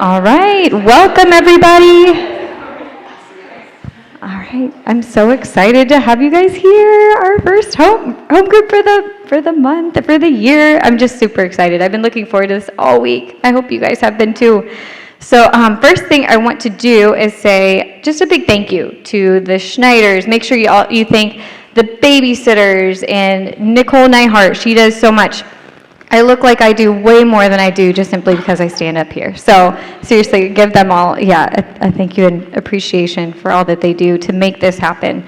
All right, welcome everybody. All right, I'm so excited to have you guys here. Our first home group for the month, for the year. I'm just super excited. I've been looking forward to this all week. I hope you guys have been too. So first thing I want to do is say just a big thank you to the Schneiders. Make sure you thank the babysitters and Nicole Neihart. She does so much. I look like I do way more than I do just simply because I stand up here. So seriously, give them all, a thank you and appreciation for all that they do to make this happen.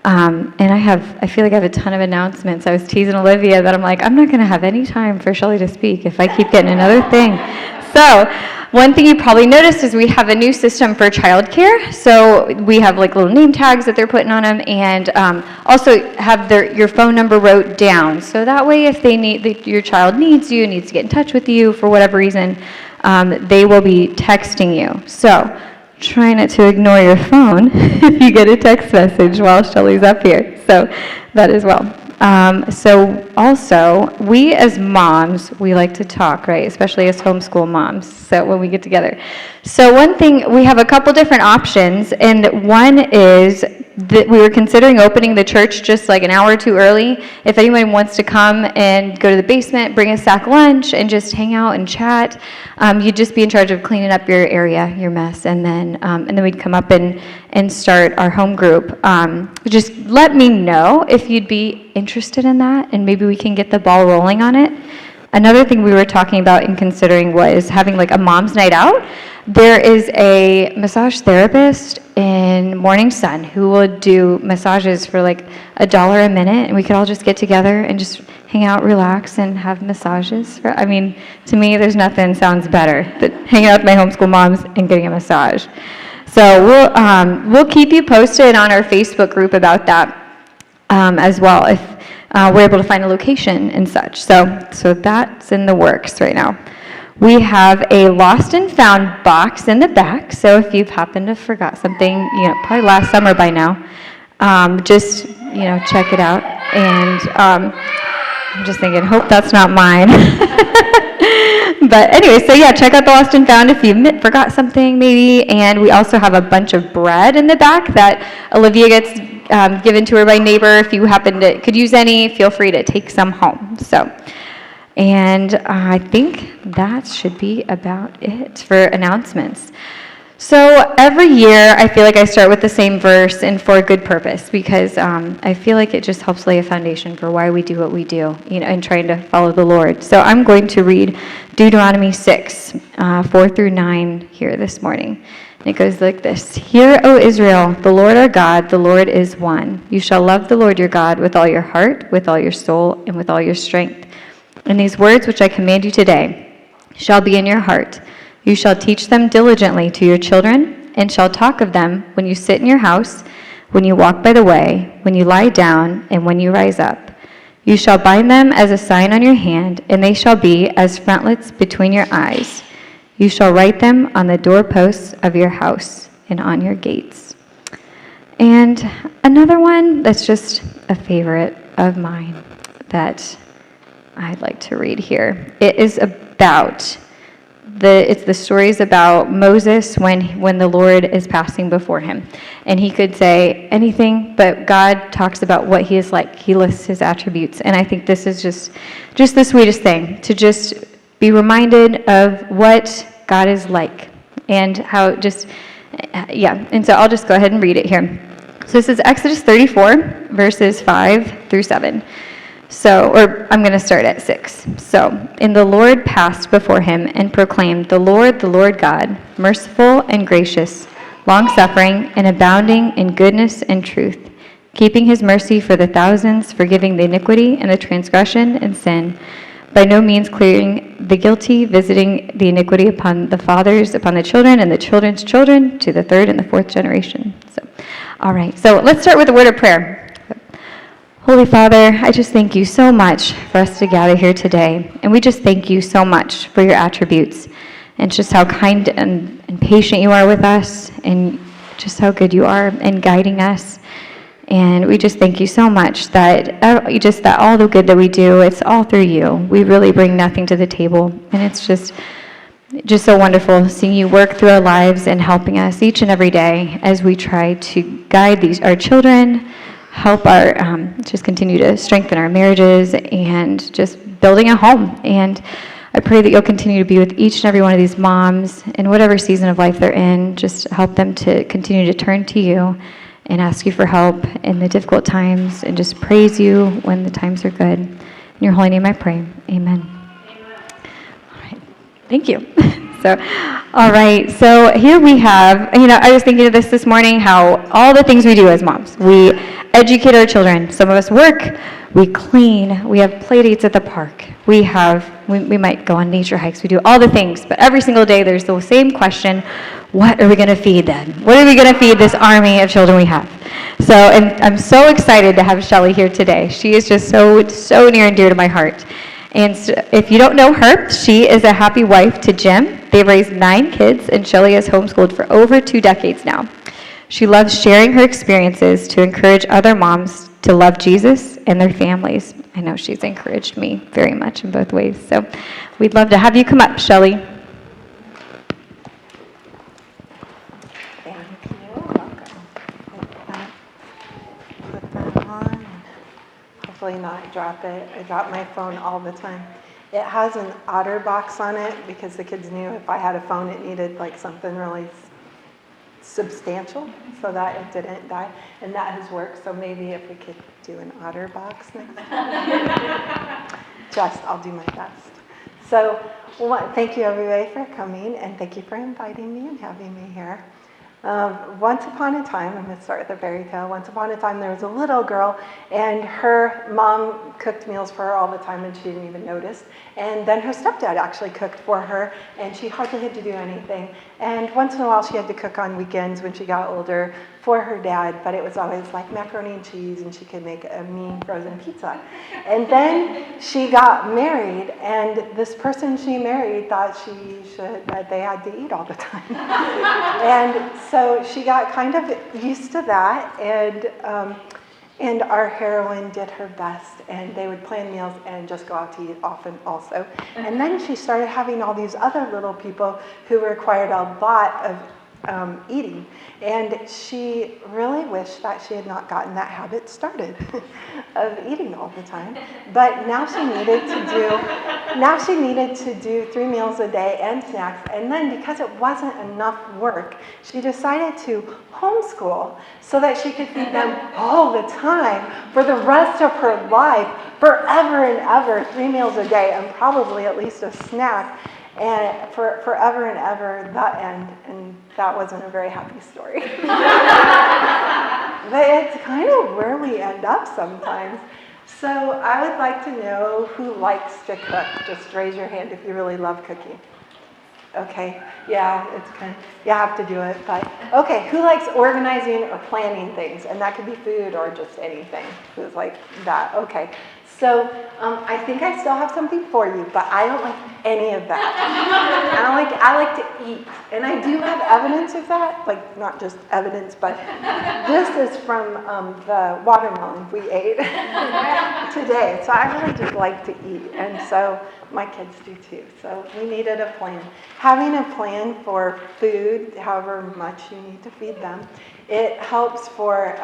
And I feel like I have a ton of announcements. I was teasing Olivia that I'm like, I'm not going to have any time for Shelley to speak if I keep getting another thing. So one thing you probably noticed is we have a new system for childcare. So we have like little name tags that they're putting on them, and also have your phone number wrote down. So that way, if your child needs to get in touch with you for whatever reason, they will be texting you. So try not to ignore your phone if you get a text message while Shelley's up here. So that as well. So also, we as moms, we like to talk, right? Especially as homeschool moms, so when we get together. So one thing, we have a couple different options, and one is that we were considering opening the church just like an hour or two early. If anyone wants to come and go to the basement, bring a sack lunch, and just hang out and chat, you'd just be in charge of cleaning up your area, your mess, and then we'd come up and start our home group. Just let me know if you'd be interested in that, and maybe we can get the ball rolling on it. Another thing we were talking about and considering was having like a mom's night out. There is a massage therapist in Morning Sun who will do massages for like $1 a minute, and we could all just get together and just hang out, relax, and have massages. To me, there's nothing sounds better than hanging out with my homeschool moms and getting a massage. So we'll keep you posted on our Facebook group about that as well if we're able to find a location and such. So that's in the works right now. We have a lost and found box in the back, so if you've happened to forgot something, probably last summer by now, just, check it out. And I'm just thinking, hope that's not mine. But anyway, so check out the lost and found if you forgot something maybe. And we also have a bunch of bread in the back that Olivia gets given to her by neighbor. If you could use any, feel free to take some home. And I think that should be about it for announcements. So every year, I feel like I start with the same verse and for a good purpose, because I feel like it just helps lay a foundation for why we do what we do, and trying to follow the Lord. So I'm going to read Deuteronomy 6, 4 through 9 here this morning. And it goes like this. Hear, O Israel, the Lord our God, the Lord is one. You shall love the Lord your God with all your heart, with all your soul, and with all your strength. And these words which I command you today shall be in your heart. You shall teach them diligently to your children, and shall talk of them when you sit in your house, when you walk by the way, when you lie down, and when you rise up. You shall bind them as a sign on your hand, and they shall be as frontlets between your eyes. You shall write them on the doorposts of your house and on your gates. And another one that's just a favorite of mine that I'd like to read here. It is about it's the stories about Moses when the Lord is passing before him. And he could say anything, but God talks about what he is like. He lists his attributes. And I think this is just the sweetest thing, to just be reminded of what God is like and how and so I'll just go ahead and read it here. So this is Exodus 34, verses 5 through 7. So, or I'm going to start at 6. So, and the Lord passed before him and proclaimed, the Lord God, merciful and gracious, long-suffering and abounding in goodness and truth, keeping his mercy for the thousands, forgiving the iniquity and the transgression and sin, by no means clearing the guilty, visiting the iniquity upon the fathers, upon the children, and the children's children, to the third and the fourth generation. So, all right. So let's start with a word of prayer. Holy Father, I just thank you so much for us to gather here today. And we just thank you so much for your attributes and just how kind and patient you are with us, and just how good you are in guiding us. And we just thank you so much that all the good that we do, it's all through you. We really bring nothing to the table. And it's just so wonderful seeing you work through our lives and helping us each and every day as we try to guide our children, help just continue to strengthen our marriages and just building a home. And I pray that you'll continue to be with each and every one of these moms in whatever season of life they're in. Just help them to continue to turn to you and ask you for help in the difficult times, and just praise you when the times are good. In your holy name I pray. Amen. All right. Thank you. All right. So here we have, I was thinking of this morning, how all the things we do as moms. We educate our children. Some of us work. We clean. We have play dates at the park. We might go on nature hikes. We do all the things. But every single day there's the same question: what are we going to feed them? What are we going to feed this army of children we have? So, and I'm so excited to have Shelly here today. She is just so near and dear to my heart. And so if you don't know her, she is a happy wife to Jim. They've raised 9 kids, and Shelly has homeschooled for over 2 decades now. She loves sharing her experiences to encourage other moms to love Jesus and their families. I know she's encouraged me very much in both ways. So we'd love to have you come up, Shelly. Hopefully not drop it. I drop my phone all the time. It has an OtterBox on it because the kids knew if I had a phone it needed like something really substantial so that it didn't die. And that has worked, so maybe if we could do an OtterBox next time. I'll do my best. So thank you everybody for coming, and thank you for inviting me and having me here. Once upon a time, I'm going to start with a fairy tale. Once upon a time, there was a little girl, and her mom cooked meals for her all the time, and she didn't even notice. And then her stepdad actually cooked for her, and she hardly had to do anything. And once in a while, she had to cook on weekends when she got older for her dad, but it was always like macaroni and cheese, and she could make a mean frozen pizza. And then she got married, and this person she married thought that they had to eat all the time. And so she got kind of used to that, and our heroine did her best, and they would plan meals and just go out to eat often also. And then she started having all these other little people who required a lot of eating, and she really wished that she had not gotten that habit started of eating all the time. But now she needed to do 3 meals a day and snacks, and then because it wasn't enough work, she decided to homeschool so that she could feed them all the time for the rest of her life, forever and ever, 3 meals a day and probably at least a snack. And for forever and ever, that end, and that wasn't a very happy story. But it's kind of where we end up sometimes. So I would like to know who likes to cook. Just raise your hand if you really love cooking. Okay, yeah, it's kind of, you have to do it, but okay, who likes organizing or planning things? And that could be food or just anything. Who's like that? Okay. So I think I still have something for you, but I don't like any of that. I like to eat. And I do have evidence of that, like not just evidence, but this is from the watermelon we ate today. So I really just like to eat, and so my kids do too. So we needed a plan. Having a plan for food, however much you need to feed them, it helps for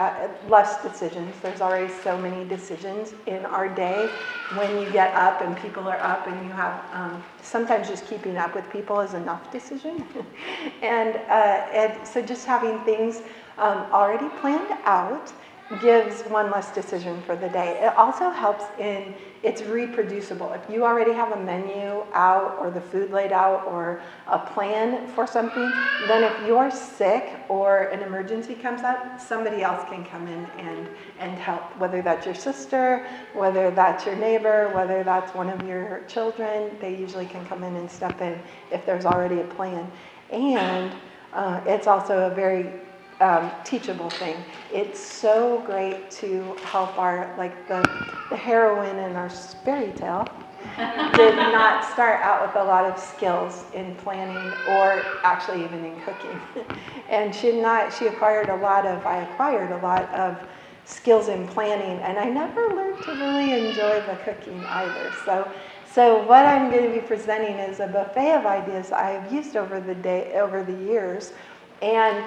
less decisions. There's already so many decisions in our day when you get up and people are up and you have, sometimes just keeping up with people is enough decision. and so just having things already planned out gives one less decision for the day. It also helps in it's reproducible. If you already have a menu out or the food laid out or a plan for something, then if you're sick or an emergency comes up, somebody else can come in and help, whether that's your sister, whether that's your neighbor, whether that's one of your children. They usually can come in and step in if there's already a plan. And it's also a very teachable thing. It's so great to help our, like the heroine in our fairy tale did not start out with a lot of skills in planning or actually even in cooking. And I acquired a lot of skills in planning, and I never learned to really enjoy the cooking either. So what I'm going to be presenting is a buffet of ideas I've used over the years, and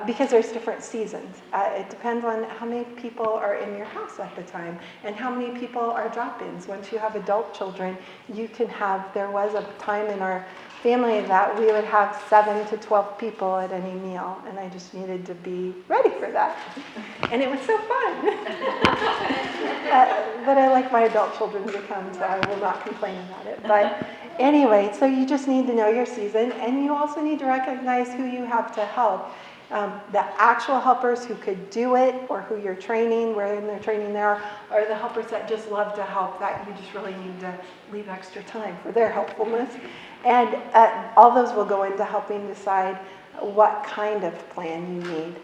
because there's different seasons. It depends on how many people are in your house at the time and how many people are drop-ins. Once you have adult children, there was a time in our family that we would have 7 to 12 people at any meal, and I just needed to be ready for that. And it was so fun. But I like my adult children to come, so I will not complain about it. But anyway, so you just need to know your season, and you also need to recognize who you have to help. The actual helpers who could do it or who you're training, where in their training they are the helpers that just love to help, that you just really need to leave extra time for their helpfulness. And all those will go into helping decide what kind of plan you need.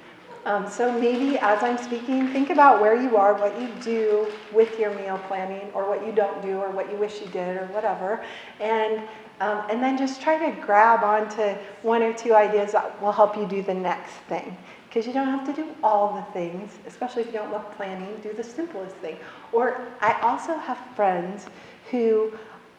So maybe as I'm speaking, think about where you are, what you do with your meal planning, or what you don't do, or what you wish you did, or whatever. And then just try to grab onto 1 or 2 ideas that will help you do the next thing. Because you don't have to do all the things, especially if you don't love planning, do the simplest thing. Or I also have friends who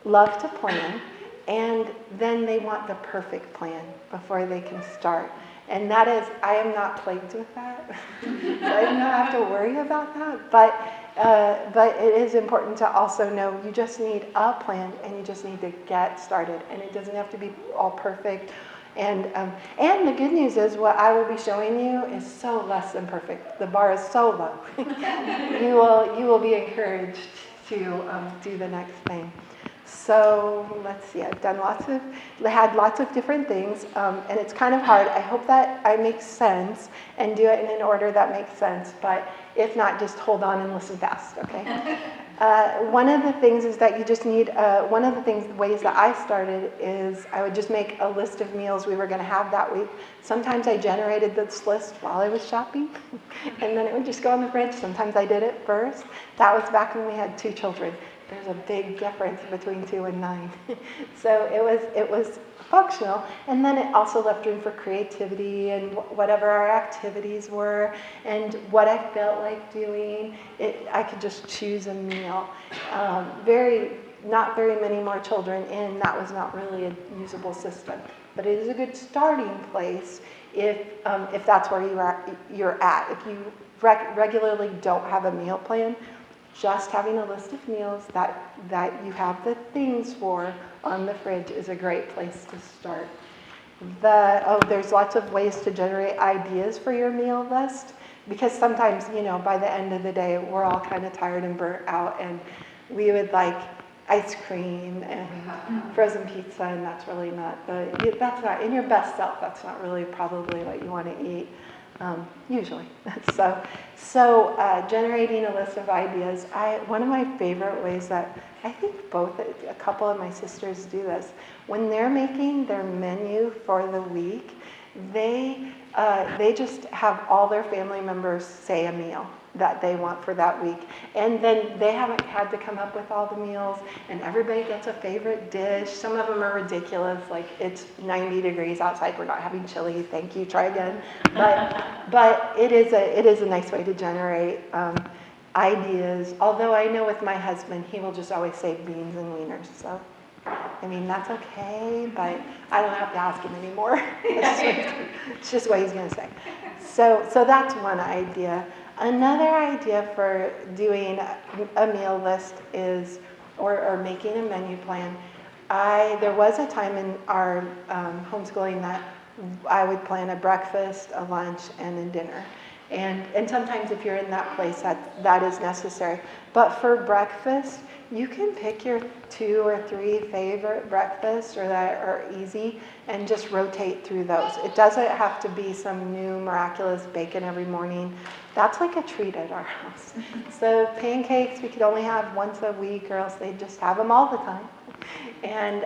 love to plan, and then they want the perfect plan before they can start. And that is, I am not plagued with that. So I do not have to worry about that. But it is important to also know you just need a plan and you just need to get started. And it doesn't have to be all perfect. And the good news is what I will be showing you is so less than perfect. The bar is so low. You will be encouraged to do the next thing. So let's see, I've had lots of different things, and it's kind of hard. I hope that I make sense and do it in an order that makes sense, but if not, just hold on and listen fast, okay? One of the things is that you just need, ways that I started is I would just make a list of meals we were gonna have that week. Sometimes I generated this list while I was shopping, and then it would just go in the fridge. Sometimes I did it first. That was back when we had 2 children. There's a big difference between 2 and 9. So it was functional, and then it also left room for creativity and whatever our activities were and what I felt like doing. I could just choose a meal. Not very many more children in, that was not really a usable system. But it is a good starting place if that's where you're at. If you regularly don't have a meal plan, just having a list of meals that you have the things for on the fridge is a great place to start. There's lots of ways to generate ideas for your meal list, because sometimes, by the end of the day, we're all kind of tired and burnt out, and we would like ice cream and frozen pizza, and that's really that's not, in your best self, that's not really probably what you want to eat. Usually. So generating a list of ideas. One of my favorite ways that I think a couple of my sisters do this, when they're making their menu for the week, they They just have all their family members say a meal that they want for that week. And then they haven't had to come up with all the meals, and everybody gets a favorite dish. Some of them are ridiculous, like it's 90 degrees outside, we're not having chili, thank you, try again. But it is a nice way to generate ideas. Although I know with my husband, he will just always say beans and wieners. So, I mean, that's okay, but I don't have to ask him anymore. It's just what he's going to say. So that's one idea. Another idea for doing a meal list is, or making a menu plan. There was a time in our homeschooling that I would plan a breakfast, a lunch, and a dinner. And sometimes if you're in that place, that is necessary. But for breakfast, you can pick your 2 or 3 favorite breakfasts or that are easy and just rotate through those. It doesn't have to be some new miraculous bacon every morning. That's like a treat at our house. So pancakes we could only have once a week, or else they'd just have them all the time. And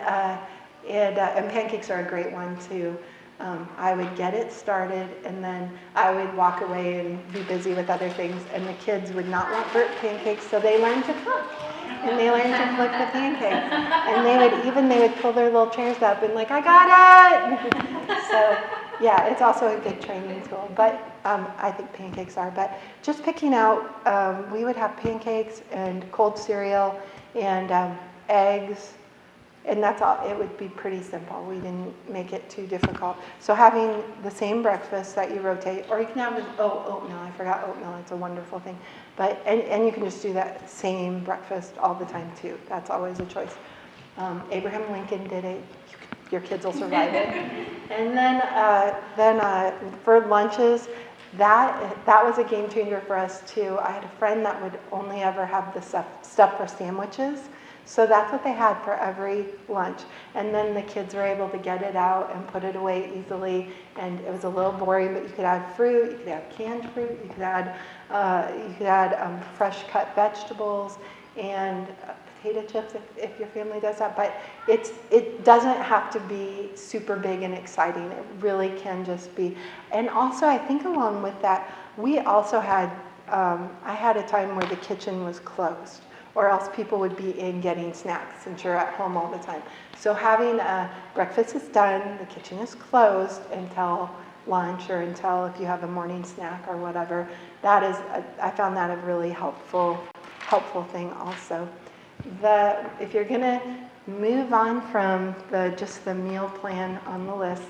pancakes are a great one too. I would get it started, and then I would walk away and be busy with other things, and the kids would not want burnt pancakes, so they learned to cook. And they learned to flip the pancakes. And they would pull their little chairs up and like, I got it! So yeah, it's also a good training tool. But I think pancakes are. But just picking out, we would have pancakes and cold cereal and eggs. And that's all. It would be pretty simple. We didn't make it too difficult. So having the same breakfast that you rotate, or you can have oatmeal. I forgot oatmeal. It's a wonderful thing. But and you can just do that same breakfast all the time too. That's always a choice. Abraham Lincoln did it. Your kids will survive it. And then for lunches, that was a game changer for us too. I had a friend that would only ever have the stuff for sandwiches. So that's what they had for every lunch. And then the kids were able to get it out and put it away easily. And it was a little boring, but you could add fruit, you could add canned fruit, you could add fresh cut vegetables and potato chips if your family does that. But it doesn't have to be super big and exciting. It really can just be. And also, I think along with that, we also had, I had a time where the kitchen was closed, or else people would be in getting snacks since you're at home all the time. So having breakfast is done, the kitchen is closed until lunch or until if you have a morning snack or whatever. That is, I found that a really helpful thing also. If you're gonna move on from just the meal plan on the list,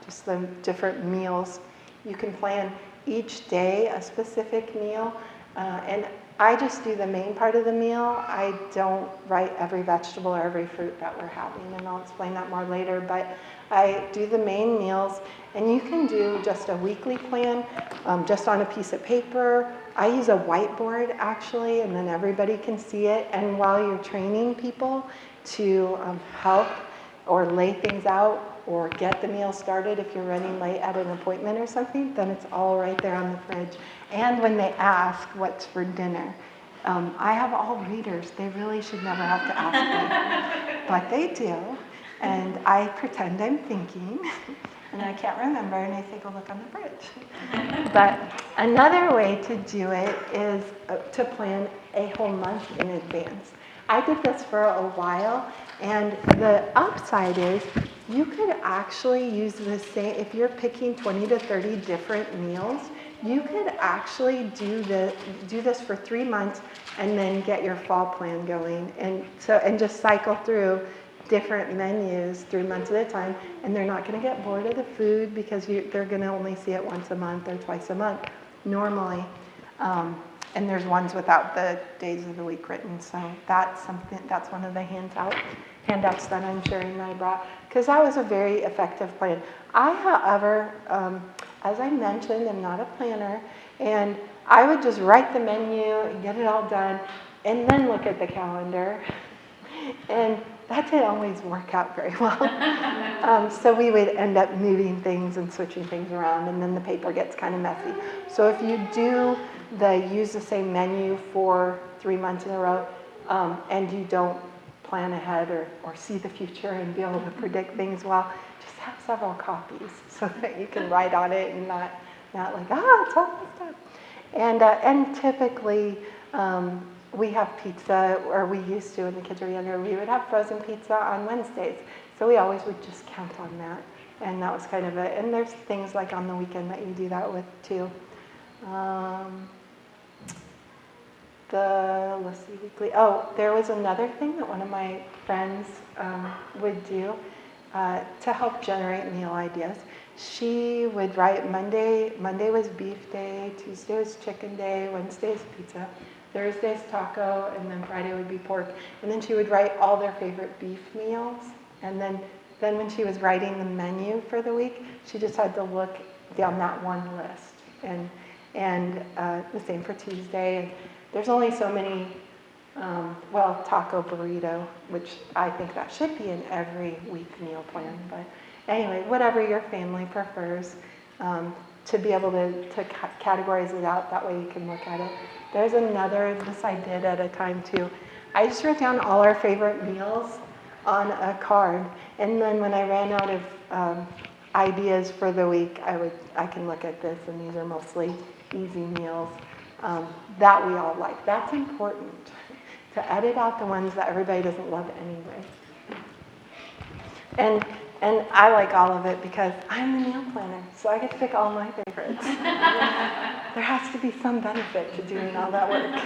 just the different meals, you can plan each day a specific meal, and I just do the main part of the meal. I don't write every vegetable or every fruit that we're having, and I'll explain that more later, but I do the main meals, and you can do just a weekly plan just on a piece of paper. I use a whiteboard actually, and then everybody can see it, and while you're training people to help or lay things out or get the meal started if you're running late at an appointment or something, then it's all right there on the fridge. And when they ask what's for dinner, I have all readers. They really should never have to ask me, but they do. And I pretend I'm thinking, and I can't remember, and I take a look on the fridge. But another way to do it is to plan a whole month in advance. I did this for a while, and the upside is you could actually use the same, if you're picking 20 to 30 different meals, you could actually do this for 3 months and then get your fall plan going, and just cycle through different menus 3 months at a time, and they're not going to get bored of the food because they're going to only see it once a month or twice a month normally. And there's ones without the days of the week written, so that's one of the handouts that I'm sharing that I brought, because that was a very effective plan. I, however, as I mentioned, am not a planner, and I would just write the menu and get it all done, and then look at the calendar, and that didn't always work out very well. So we would end up moving things and switching things around, and then the paper gets kind of messy. So if you do use the same menu for 3 months in a row, and you don't plan ahead or see the future and be able to predict things well, just have several copies so that you can write on it and not like, it's all messed up. And typically, we have pizza, or we used to when the kids were younger, we would have frozen pizza on Wednesdays. So we always would just count on that. And that was kind of it. And there's things like on the weekend that you do that with too. Let's see, weekly. Oh, there was another thing that one of my friends would do to help generate meal ideas. She would write Monday was beef day, Tuesday was chicken day, Wednesday's pizza, Thursday's taco, and then Friday would be pork. And then she would write all their favorite beef meals. And then when she was writing the menu for the week, she just had to look down that one list. And the same for Tuesday. And there's only so many, taco burrito, which I think that should be in every week meal plan. But anyway, whatever your family prefers, to be able to categorize it out, that way you can look at it. There's another, this I did at a time too. I just wrote down all our favorite meals on a card, and then when I ran out of ideas for the week, I can look at this, and these are mostly easy meals that we all like. That's important, to edit out the ones that everybody doesn't love anyway. And I like all of it because I'm the meal planner, so I get to pick all my favorites. There has to be some benefit to doing all that work.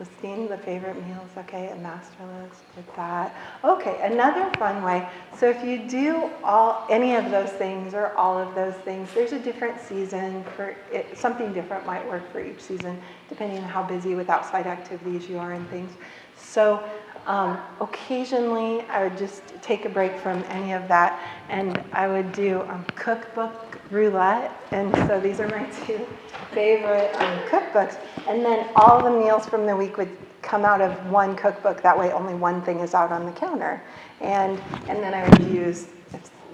Listing the favorite meals, okay, a master list, did that. Okay, another fun way. So if you do any of those things or all of those things, there's a different season for it. Something different might work for each season, depending on how busy with outside activities you are and things. So occasionally I would just take a break from any of that, and I would do cookbook roulette. And so these are my two favorite cookbooks. And then all the meals from the week would come out of one cookbook. That way only one thing is out on the counter. And then I would use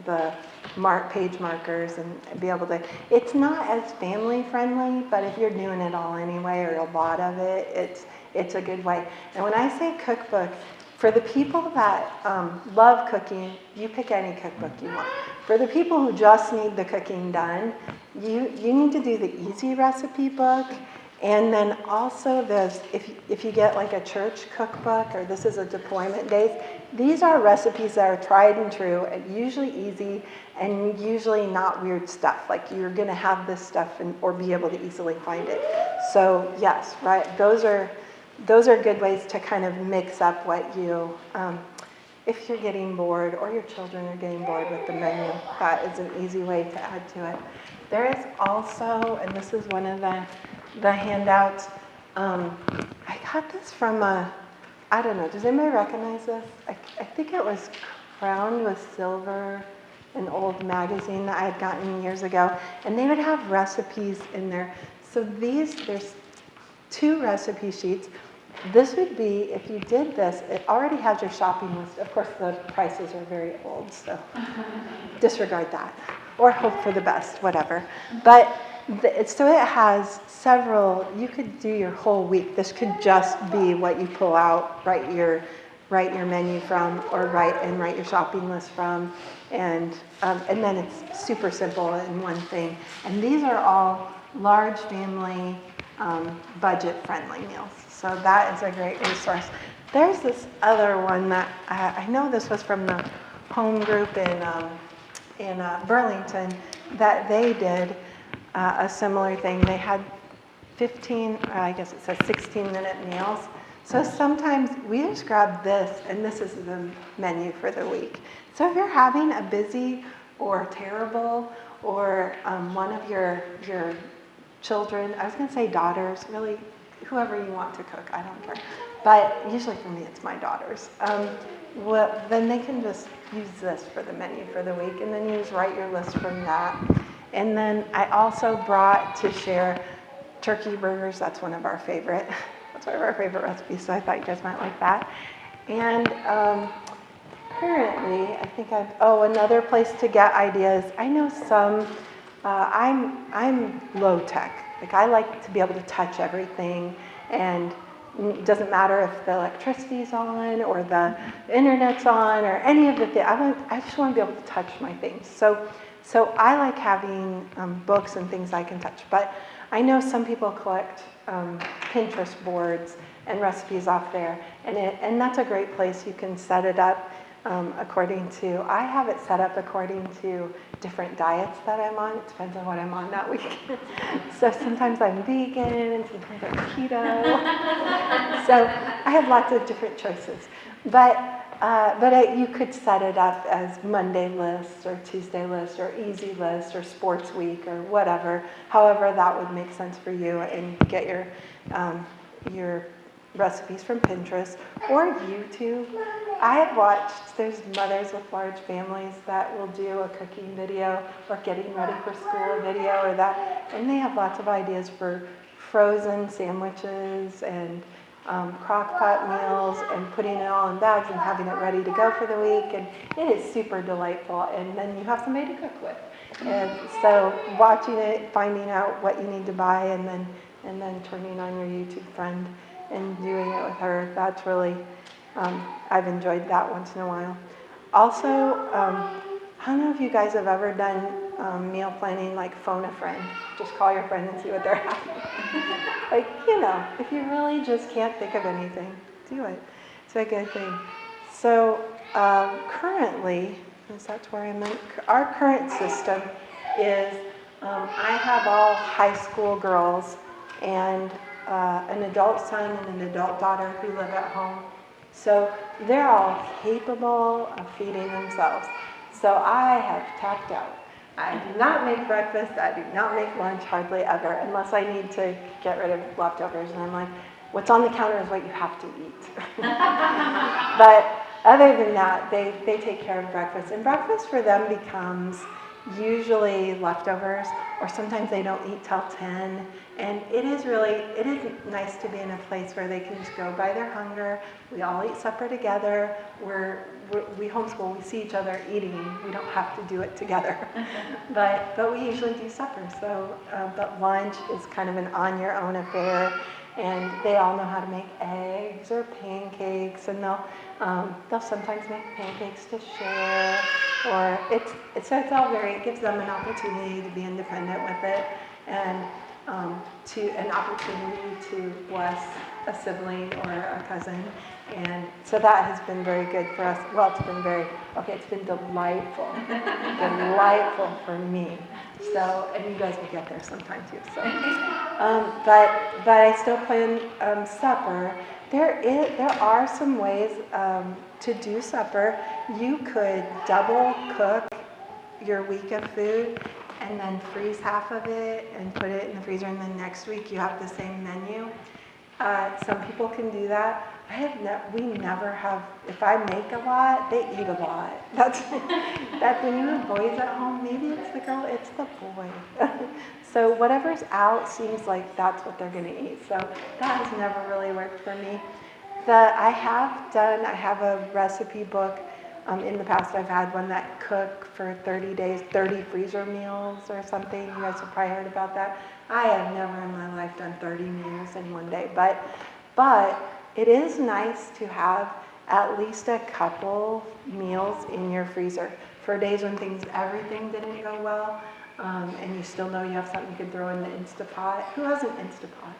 the page markers and be able to, it's not as family friendly, but if you're doing it all anyway, or a lot of it, it's a good way. And when I say cookbook, for the people that love cooking, you pick any cookbook you want. For the people who just need the cooking done, you need to do the easy recipe book. And then also if you get like a church cookbook, or this is a deployment days, these are recipes that are tried and true and usually easy and usually not weird stuff. Like you're gonna have this stuff or be able to easily find it. So yes, right, those are good ways to kind of mix up what you, if you're getting bored or your children are getting bored with the menu, that is an easy way to add to it. There is also, and this is one of the handouts, I got this from I don't know, does anybody recognize this? I think it was Crowned with Silver, an old magazine that I had gotten years ago, and they would have recipes in there. So there's 2 recipe sheets. This would be, if you did this, it already has your shopping list. Of course, the prices are very old, so disregard that. Or hope for the best, whatever. But so it has several, you could do your whole week. This could just be what you pull out, write your menu from, or write your shopping list from. And then it's super simple in one thing. And these are all large family, budget-friendly meals. So that is a great resource. There's this other one that I know this was from the home group in Burlington, that they did a similar thing. They had 16-minute meals. So sometimes we just grab this, and this is the menu for the week. So if you're having a busy or terrible, or one of your children, I was going to say daughters, really, whoever you want to cook, I don't care. But usually for me, it's my daughters. Then they can just use this for the menu for the week, and then you just write your list from that. And then I also brought to share turkey burgers. That's one of our favorite recipes, so I thought you guys might like that. And currently, I think another place to get ideas. I know some, I'm low tech. Like I like to be able to touch everything and It doesn't matter if the electricity's on or the internet's on or any of the things. I just want to be able to touch my things. So I like having books and things I can touch. But I know some people collect Pinterest boards and recipes off there, and that's a great place. You can set it up according to, I have it set up according to different diets that I'm on. It depends on what I'm on that week. So sometimes I'm vegan, and sometimes I'm keto. So I have lots of different choices. But you could set it up as Monday lists or Tuesday lists or easy lists or sports week or whatever, however that would make sense for you, and get your recipes from Pinterest or YouTube. I have watched, there's mothers with large families that will do a cooking video or getting ready for school video or that, and they have lots of ideas for frozen sandwiches and crock pot meals and putting it all in bags and having it ready to go for the week, and it is super delightful, and then you have somebody to cook with. And so watching it, finding out what you need to buy, and then turning on your YouTube friend and doing it with her, that's really, I've enjoyed that once in a while. Also, I don't know if you guys have ever done meal planning, like phone a friend. Just call your friend and see what they're having. Like, if you really just can't think of anything, do it. It's a good thing. So currently, because that's where I'm in, our current system is I have all high school girls and an adult son and an adult daughter who live at home. So they're all capable of feeding themselves. So I have tapped out. I do not make breakfast. I do not make lunch hardly ever, unless I need to get rid of leftovers. And I'm like, what's on the counter is what you have to eat. But other than that, they take care of breakfast. And breakfast for them becomes usually leftovers, or sometimes they don't eat till 10. And it is nice to be in a place where they can just go by their hunger. We all eat supper together. We homeschool, we see each other eating. We don't have to do it together. But we usually do supper. So, but lunch is kind of an on your own affair. And they all know how to make eggs or pancakes, and they'll sometimes make pancakes to share, or it gives them an opportunity to be independent with it, and an opportunity to bless a sibling or a cousin. And so that has been very good for us. Well, it's been delightful, delightful for me. So, and you guys will get there sometime too. So, but I still plan supper. There are some ways to do supper. You could double cook your week of food and then freeze half of it and put it in the freezer, and then next week you have the same menu. Some people can do that. We never have. If I make a lot, they eat a lot. That's when you have boys at home. Maybe it's the girl, it's the boy. So whatever's out seems like that's what they're going to eat. So that has never really worked for me. I have a recipe book. In the past, I've had one that cook for 30 days, 30 freezer meals or something. You guys have probably heard about that. I have never in my life done 30 meals in one day, but it is nice to have at least a couple meals in your freezer for days when everything didn't go well, and you still know you have something you can throw in the Instapot. Who has an Instapot?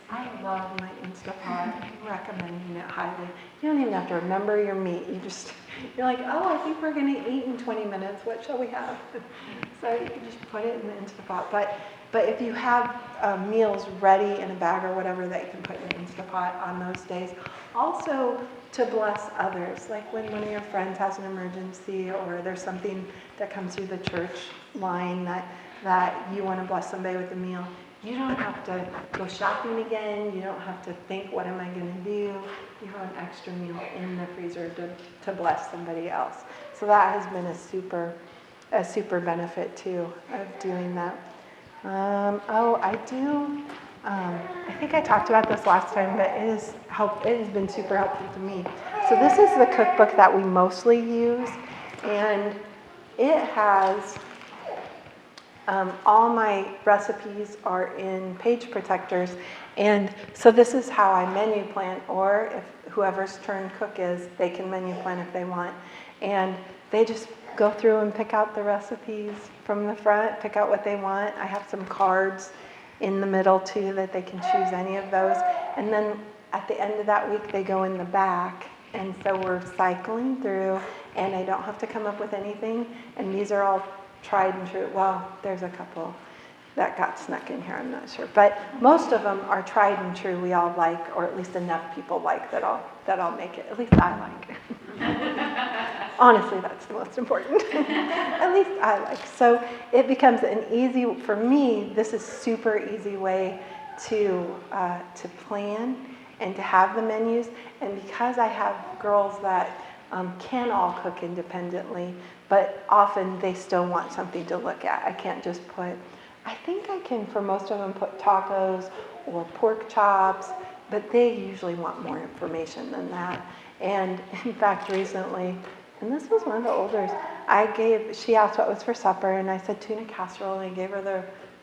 I love my Instapot. I'm recommending it highly. You don't even have to remember your meat. You're like, oh, I think we're going to eat in 20 minutes. What shall we have? So you can just put it in the Instapot. But if you have meals ready in a bag or whatever that you can put in the Instapot on those days, also to bless others, like when one of your friends has an emergency or there's something that comes through the church line that you want to bless somebody with a meal. You don't have to go shopping again. You don't have to think, what am I going to do? You have an extra meal in the freezer to bless somebody else. So that has been a super benefit too of doing that. I think I talked about this last time, but it has been super helpful to me. So this is the cookbook that we mostly use, and it has all my recipes are in page protectors. And so this is how I menu plan, or if whoever's turn cook is, they can menu plan if they want. And they just go through and pick out the recipes from the front, pick out what they want. I have some cards in the middle too that they can choose any of those. And then at the end of that week, they go in the back. And so we're cycling through, and I don't have to come up with anything. And these are all tried and true. Well, there's a couple that got snuck in here, I'm not sure. But most of them are tried and true, we all like, or at least enough people like that I'll make it. At least I like it. Honestly, that's the most important. At least I like. So it becomes an easy, for me, this is super easy way to plan and to have the menus. And because I have girls that can all cook independently, but often they still want something to look at. I can't just put, I think I can, for most of them, put tacos or pork chops, but they usually want more information than that. And in fact, recently, and this was one of the olders, she asked what was for supper, and I said tuna casserole, and I gave her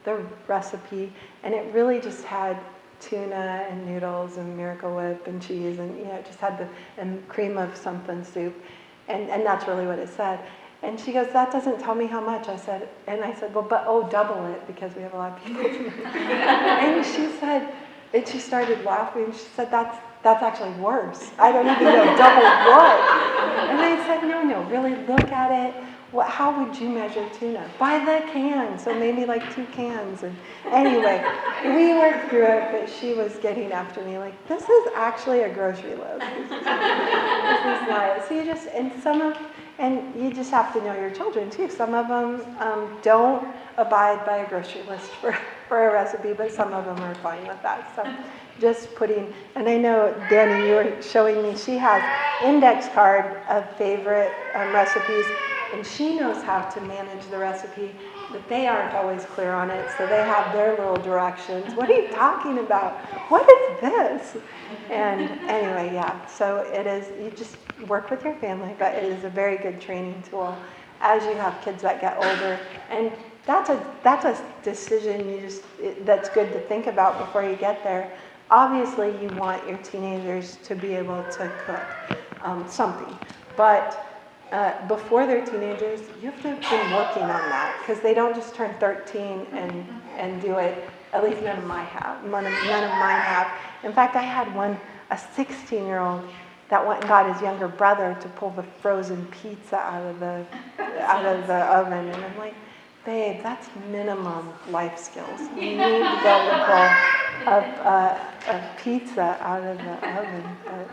the recipe, and it really just had tuna and noodles and Miracle Whip and cheese, and it just had and cream of something soup, and that's really what it said. And she goes, that doesn't tell me how much. I said, well, double it, because we have a lot of people. And she started laughing. She said, that's actually worse. I don't even know double what. And I said, no, really look at it. How would you measure tuna? By the can, so maybe like 2 cans. And anyway, we worked through it, but she was getting after me like, this is actually a grocery list. This is not. So you just have to know your children too. Some of them don't abide by a grocery list for a recipe, but some of them are fine with that. So just putting, and I know, Danny, you were showing me, she has index card of favorite recipes, and she knows how to manage the recipe, but they aren't always clear on it, so they have their little directions. What are you talking about? What is this? And anyway, yeah, so it is, you just work with your family, but it is a very good training tool as you have kids that get older. And that's a decision that's good to think about before you get there. Obviously, you want your teenagers to be able to cook something, but before they're teenagers, you have to have been working on that, because they don't just turn 13 and do it. At least none of mine have. In fact, I had a 16-year-old that went and got his younger brother to pull the frozen pizza out of the oven, and I'm like, babe, that's minimum life skills. You need to be able to pull a pizza out of the oven. But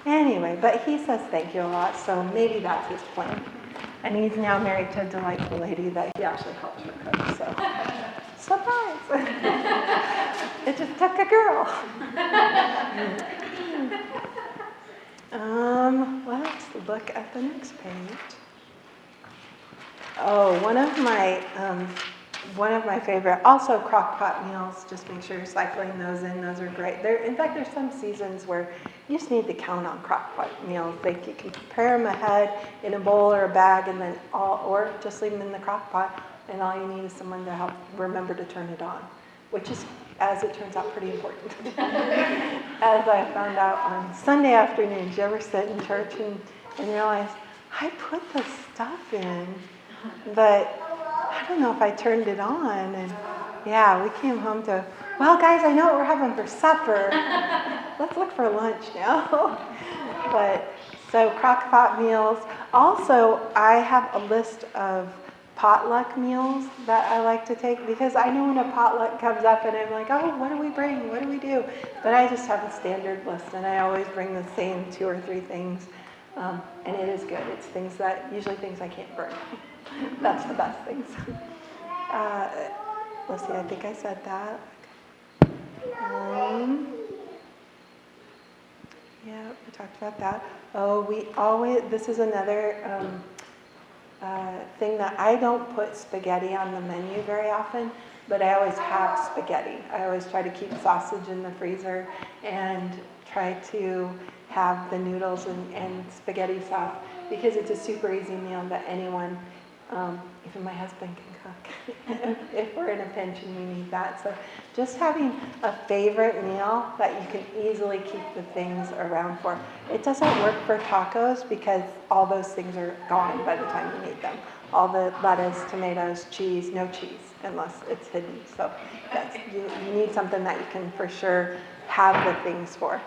anyway, but he says thank you a lot, so maybe that's his plan. And he's now married to a delightful lady that he actually helps her cook, so surprise! It just took a girl. Let's look at the next page. Oh, one of my favorite, also crock pot meals, just make sure you're cycling those in. Those are great. In fact, there's some seasons where you just need to count on crock pot meals. Like you can prepare them ahead in a bowl or a bag, and then or just leave them in the crock pot, and all you need is someone to help remember to turn it on, which is, as it turns out, pretty important. As I found out on Sunday afternoons, you ever sit in church and realize, I put the stuff in, but I don't know if I turned it on. And yeah, we came home to, well, guys, I know what we're having for supper. Let's look for lunch now. But so crock pot meals. Also, I have a list of potluck meals that I like to take, because I know when a potluck comes up and I'm like, oh, what do we bring? What do we do? But I just have a standard list, and I always bring the same 2 or 3 things. And it is good. It's usually things I can't burn. That's the best things. Let's see, I think I said that. Yeah, we talked about that. Oh, this is another thing that I don't put spaghetti on the menu very often, but I always have spaghetti. I always try to keep sausage in the freezer and try to have the noodles and spaghetti sauce, because it's a super easy meal that anyone Even my husband can cook. If we're in a pinch and we need that. So just having a favorite meal that you can easily keep the things around for. It doesn't work for tacos because all those things are gone by the time you need them. All the lettuce, tomatoes, cheese, no cheese unless it's hidden. So you need something that you can for sure have the things for.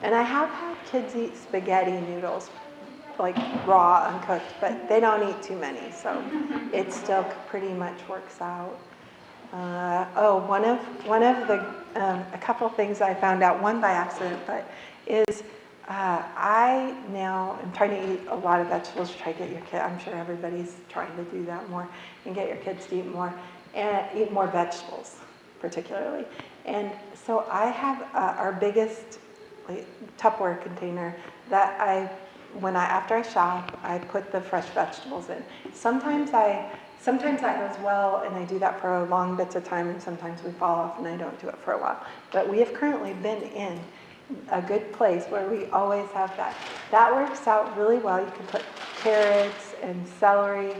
And I have had kids eat spaghetti noodles, like raw, uncooked, but they don't eat too many, so it still pretty much works out. One of the, a couple things I found out, one by accident, but is I now am trying to eat a lot of vegetables, try to get your kid, I'm sure everybody's trying to do that more, and get your kids to eat more, and eat more vegetables, particularly. And so I have our biggest Tupperware container that after I shop, I put the fresh vegetables in. Sometimes that goes well, and I do that for long bits of time, and sometimes we fall off and I don't do it for a while. But we have currently been in a good place where we always have that. That works out really well. You can put carrots and celery,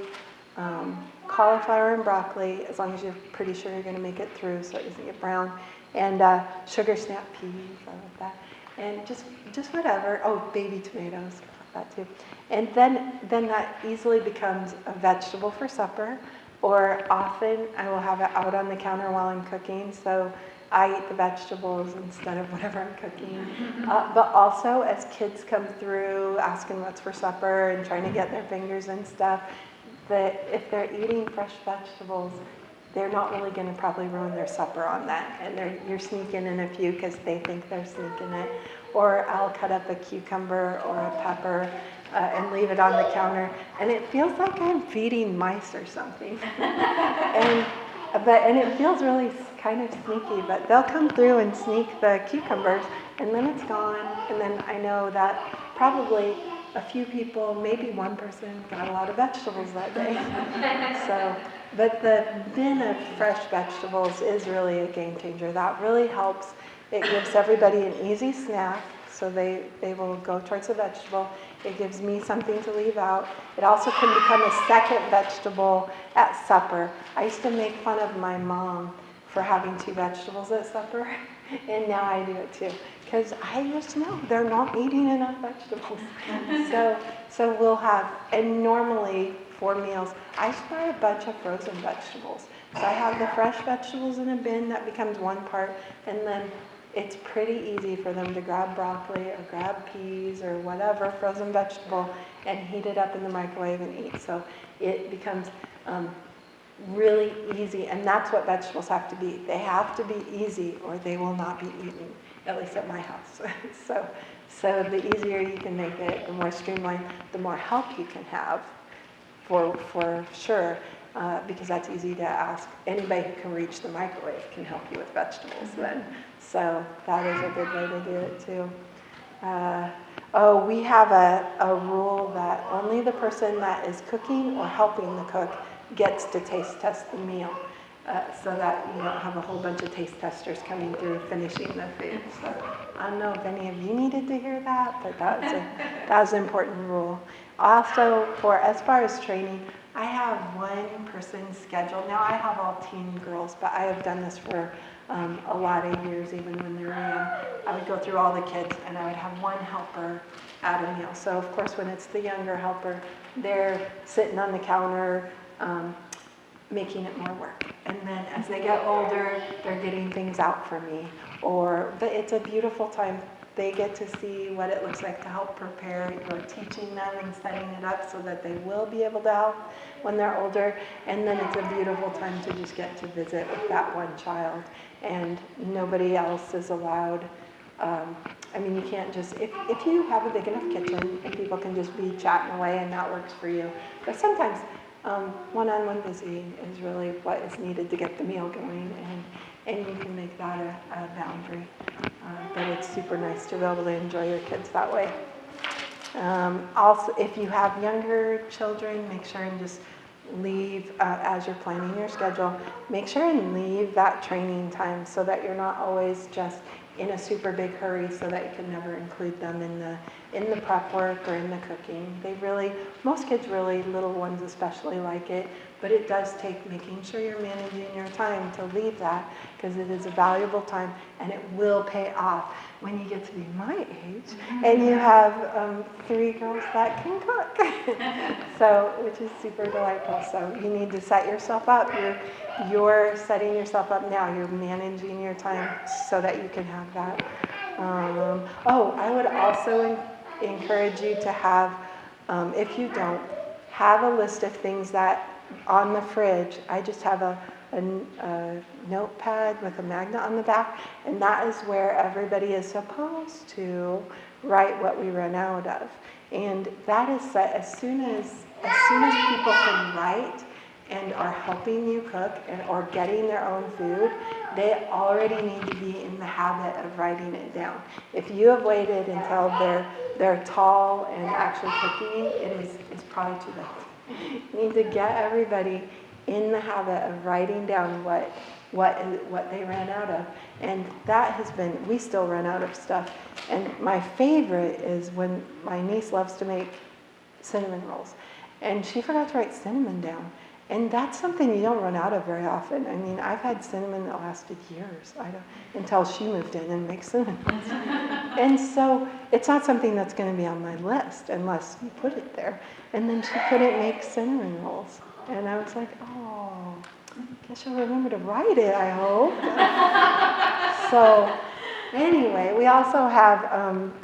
cauliflower and broccoli, as long as you're pretty sure you're gonna make it through so it doesn't get brown, and sugar snap peas, I love that. And just whatever. Oh, baby tomatoes, that too. And then that easily becomes a vegetable for supper, or often I will have it out on the counter while I'm cooking, so I eat the vegetables instead of whatever I'm cooking. But also as kids come through asking what's for supper and trying to get their fingers in stuff, that if they're eating fresh vegetables, they're not really going to probably ruin their supper on that, and you're sneaking in a few because they think they're sneaking it. Or I'll cut up a cucumber or a pepper and leave it on the counter, and it feels like I'm feeding mice or something. and it feels really kind of sneaky, but they'll come through and sneak the cucumbers, and then it's gone, and then I know that probably a few people, maybe one person, got a lot of vegetables that day. But the bin of fresh vegetables is really a game changer. That really helps. It gives everybody an easy snack, so they will go towards the vegetable. It gives me something to leave out. It also can become a second vegetable at supper. I used to make fun of my mom for having 2 vegetables at supper, and now I do it too. Because I just know they're not eating enough vegetables. So we'll have, and normally for meals, I just buy a bunch of frozen vegetables. So I have the fresh vegetables in a bin that becomes one part, and then it's pretty easy for them to grab broccoli or grab peas or whatever frozen vegetable and heat it up in the microwave and eat. So it becomes really easy, and that's what vegetables have to be. They have to be easy or they will not be eaten, at least at my house. So the easier you can make it, the more streamlined, the more help you can have for sure, because that's easy to ask. Anybody who can reach the microwave can help you with vegetables then. So that is a good way to do it too. We have a rule that only the person that is cooking or helping the cook gets to taste test the meal, so that you don't have a whole bunch of taste testers coming through finishing the food. So I don't know if any of you needed to hear that, but that was an important rule. Also, as far as training, I have one person scheduled. Now I have all teen girls, but I have done this for a lot of years, even when they were young. I would go through all the kids and I would have one helper at a meal. So of course when it's the younger helper, they're sitting on the counter making it more work. And then as they get older, they're getting things out for me. But it's a beautiful time. They get to see what it looks like to help prepare. You're teaching them and setting it up so that they will be able to help when they're older. And then it's a beautiful time to just get to visit with that one child. And nobody else is allowed. You can't just, if you have a big enough kitchen and people can just be chatting away and that works for you. But sometimes one-on-one visiting is really what is needed to get the meal going, and you can make that a boundary. But it's super nice to be able to enjoy your kids that way. Also, if you have younger children, make sure and just leave, as you're planning your schedule, make sure and leave that training time so that you're not always just in a super big hurry so that you can never include them in the prep work or in the cooking. They really, most kids really, little ones especially, like it, but it does take making sure you're managing your time to leave that, because it is a valuable time and it will pay off when you get to be my age and you have 3 girls that can cook. So, which is super delightful. So you need to set yourself up. You're setting yourself up now. You're managing your time so that you can have that. I would also encourage you to have, if you don't, have a list of things that on the fridge. I just have a notepad with a magnet on the back, and that is where everybody is supposed to write what we run out of. And that is set as soon as people can write and are helping you cook or getting their own food, they already need to be in the habit of writing it down. If you have waited until they're tall and actually cooking, it's probably too late. You need to get everybody in the habit of writing down what they ran out of. And that has been, we still run out of stuff. And my favorite is when my niece loves to make cinnamon rolls. And she forgot to write cinnamon down. And that's something you don't run out of very often. I mean, I've had cinnamon that lasted years, until she moved in and makes cinnamon rolls. And so it's not something that's going to be on my list unless you put it there. And then she couldn't make cinnamon rolls. And I was like, oh, guess she'll remember to write it, I hope. So anyway, we also have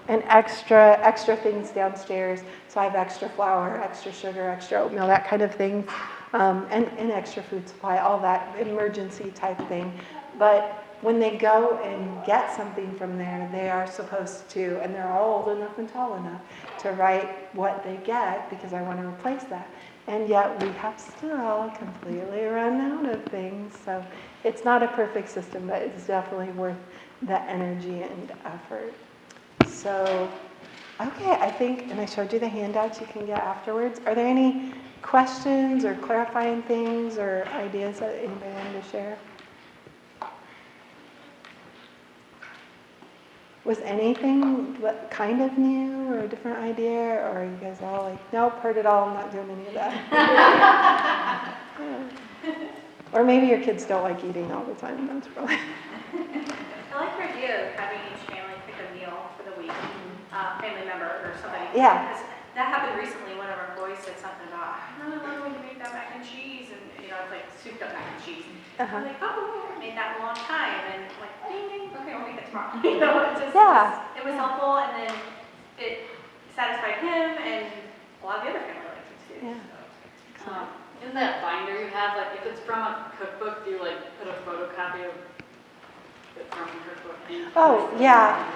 an extra things downstairs. So I have extra flour, extra sugar, extra oatmeal, that kind of thing. And extra food supply, all that emergency type thing. But when they go and get something from there, they are supposed to, and they're all old enough and tall enough to write what they get, because I want to replace that. And yet we have still completely run out of things. So it's not a perfect system, but it's definitely worth the energy and effort. So, okay, I think, and I showed you the handouts you can get afterwards. Are there any questions or clarifying things or ideas that anybody wanted to share? Was anything kind of new or a different idea, or are you guys all like, nope, heard it all, I'm not doing any of that? Or maybe your kids don't like eating all the time, that's probably. I like the idea of having each family pick a meal for the week, family member or somebody. Yeah. Because that happened recently. One of our boys said something about, I really love when you make that mac and cheese, and it's like souped up mac and cheese. Uh-huh. I'm like, oh, I made that in a long time, and I'm like, ding, ding, okay, I'll make it tomorrow. It was helpful, and then it satisfied him, and a lot of the other family liked it too. Yeah. So, In that binder you have, like, if it's from a cookbook, do you like put a photocopy of it from the cookbook? Oh, yeah.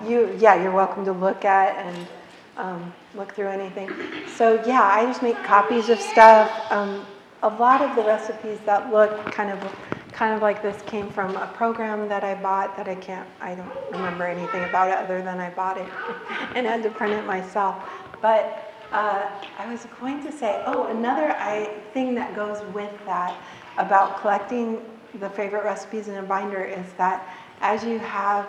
You're welcome to look at and look through anything. So yeah, I just make copies of stuff. A lot of the recipes that look kind of like this came from a program that I bought that I don't remember anything about it other than I bought it and had to print it myself. But I was going to say, another thing that goes with that about collecting the favorite recipes in a binder is that as you have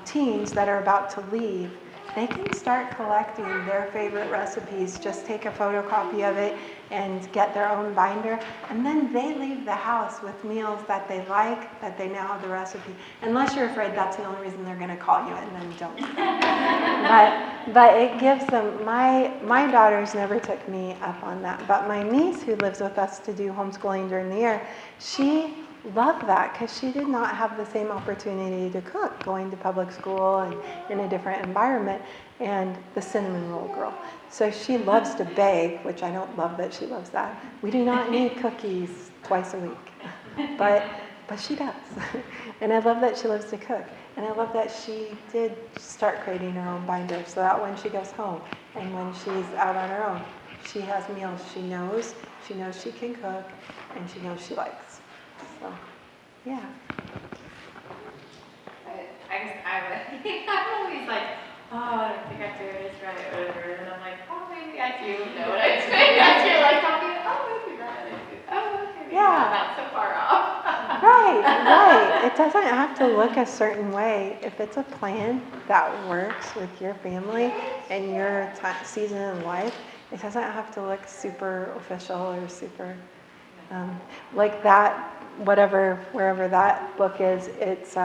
teens that are about to leave, they can start collecting their favorite recipes. Just take a photocopy of it and get their own binder, and then they leave the house with meals that they like, that they now have the recipe. Unless you're afraid that's the only reason they're going to call you, and then don't. But it gives them. My daughters never took me up on that, but my niece, who lives with us to do homeschooling during the year, she loved that because she did not have the same opportunity to cook, going to public school and in a different environment, and the cinnamon roll girl. So she loves to bake, which I don't love that she loves that. We do not need cookies twice a week, but she does. And I love that she loves to cook. And I love that she did start creating her own binder so that when she goes home and when she's out on her own, she has meals she knows she can cook, and she knows she likes. So, yeah. I'm always like, I don't think I'm doing this right, or whatever, and I'm like, maybe I do know what I'm doing. You're like talking, maybe that, okay, maybe Yeah. I'm not so far off. Right. doesn't have to look a certain way. If it's a plan that works with your family and your season in life, it doesn't have to look super official or super like that. Wherever that book is, it's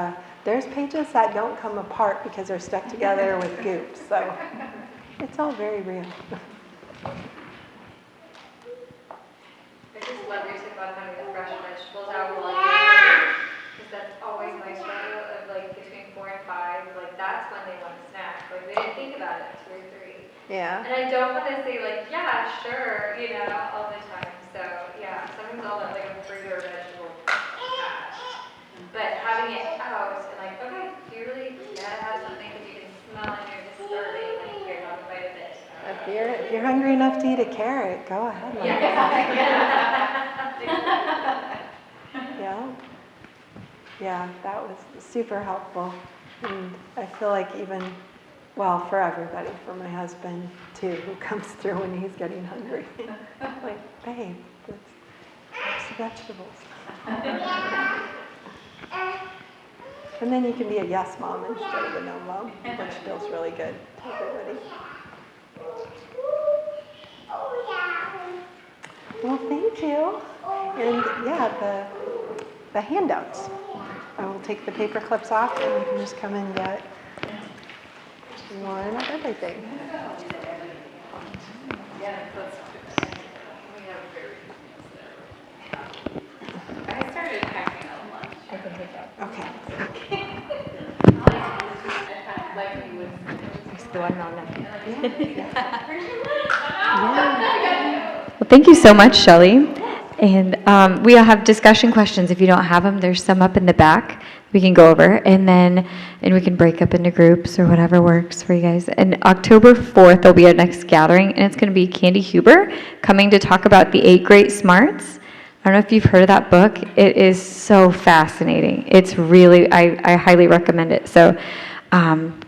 there's pages that don't come apart because they're stuck together with goop. So it's all very real. I just love your tip on having the fresh vegetables out while you're because that's always my struggle of like between 4 and 5, like that's when they want a snack. Like they didn't think about it at 2 or 3. Yeah. And I don't want to say like, yeah, sure, you know, all the time. So yeah, something's all about like a fruit or vegetable patch. But having it out and like, okay, do you really gotta have something that you can smell and you're just starving, like you're not a bite of this. If you're hungry enough to eat a carrot, go ahead. Yeah. Yeah, that was super helpful. And I feel like even, well, for everybody, for my husband too, who comes through when he's getting hungry. Like, babe, it's vegetables. And then you can be a yes mom instead of a no mom, which feels really good to everybody. Well, thank you. And yeah, the handouts. I will take the paper clips off and you can just come and get one of everything. I started packing out lunch. Okay. Like you would. There's the one on there. Yeah. Well, thank you so much, Shelley. And we all have discussion questions. If you don't have them, there's some up in the back we can go over. And we can break up into groups or whatever works for you guys. And October 4th will be our next gathering. And it's going to be Candy Huber coming to talk about the 8 Great Smarts. I don't know if you've heard of that book. It is so fascinating. It's really, I highly recommend it. So,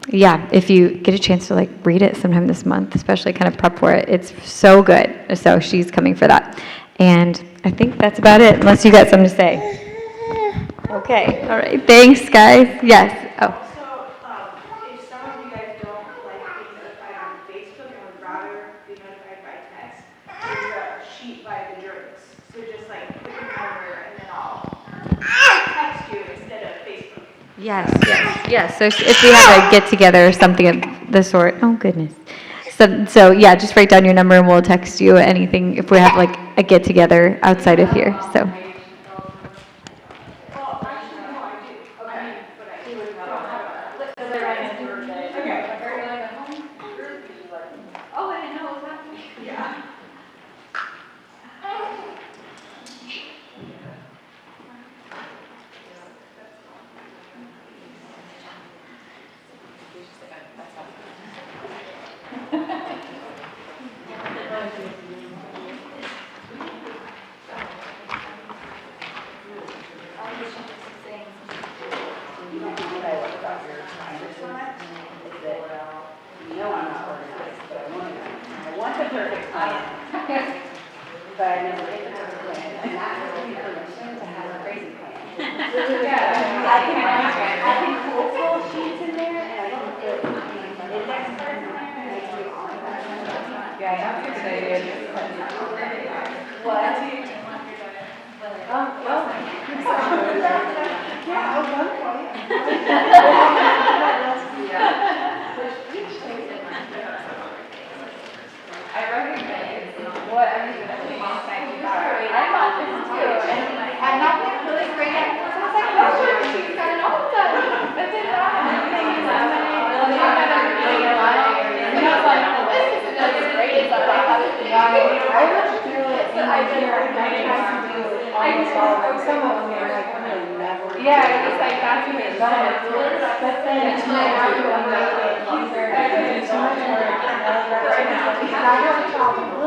yeah, if you get a chance to like read it sometime this month, especially kind of prep for it, it's so good. So she's coming for that. And I think that's about it, unless you got something to say. Okay, all right, thanks, guys. Yes, oh. Also, if some of you guys don't like being notified on Facebook and would rather be notified by text, there's a sheet by the drinks. So just like put your number and then I'll text you instead of Facebook. Yes. So if we have a get-together or something of the sort, oh, goodness. So yeah, just write down your number and we'll text you anything if we have like a get-together outside of here, so. Well, actually, no, I do. Okay. But I do it. Oh, I didn't know what was happening. Yeah. But I never get the perfect plan, and that was really permission to have a crazy plan. I can pull full sheets in there, and I can put index cards in there, and I can do all of that. Yeah, I'm excited. What? Well, yeah, at one point. I recognize what everything else I'm on this too, and I'm not really great at it. So I was like, oh, sure, she's got it all done. But then and I was like, well, this isn't as great as I thought it would be. I looked through it in a year, and I tried to do almost all of them. Some of them are like, I never. Yeah, it was like, that's what it's done. But then after I made it easier, I could do so much more. Because I have a problem